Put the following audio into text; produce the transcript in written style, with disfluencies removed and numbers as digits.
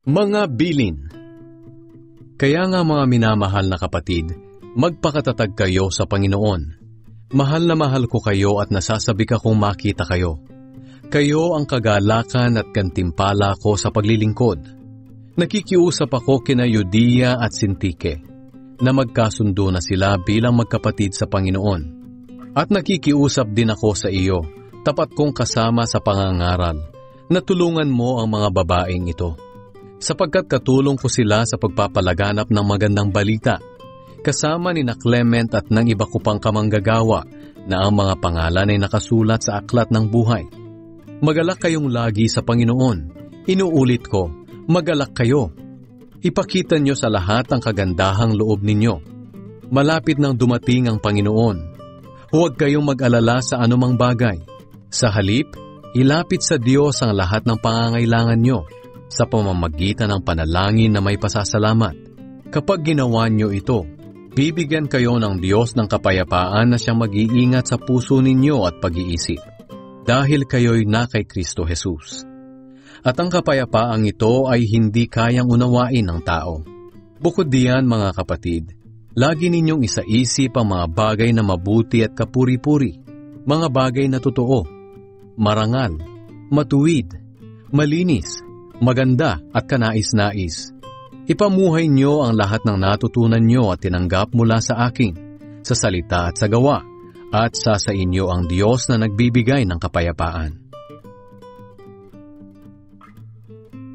Mga bilin. Kaya nga mga minamahal na kapatid, magpakatatag kayo sa Panginoon. Mahal na mahal ko kayo at nasasabik akong makita kayo. Kayo ang kagalakan at gantimpala ko sa paglilingkod. Nakikiusap ako kina Euodia at Sintike na magkasundo na sila bilang magkapatid sa Panginoon. At nakikiusap din ako sa iyo, tapat kong kasama sa pangangaral, na tulungan mo ang mga babaeng ito. Sapagkat katulong ko sila sa pagpapalaganap ng magandang balita, kasama ni na Clement at ng iba ko pang kamanggagawa na ang mga pangalan ay nakasulat sa aklat ng buhay. Magalak kayong lagi sa Panginoon. Inuulit ko, magalak kayo. Ipakita nyo sa lahat ang kagandahang loob ninyo. Malapit nang dumating ang Panginoon. Huwag kayong mag-alala sa anumang bagay. Sa halip, ilapit sa Diyos ang lahat ng pangangailangan nyo sa pamamagitan ng panalangin na may pasasalamat. Kapag ginawa nyo ito, bibigyan kayo ng Diyos ng kapayapaan na siyang mag-iingat sa puso ninyo at pag-iisip, dahil kayo'y na kay Kristo Jesus. At ang kapayapaang ito ay hindi kayang unawain ng tao. Bukod diyan, mga kapatid, lagi ninyong isaisip ang mga bagay na mabuti at kapuri-puri, mga bagay na totoo, marangal, matuwid, malinis, maganda at kanais-nais. Ipamuhay nyo ang lahat ng natutunan nyo at tinanggap mula sa akin, sa salita at sa gawa, at sa inyo ang Diyos na nagbibigay ng kapayapaan.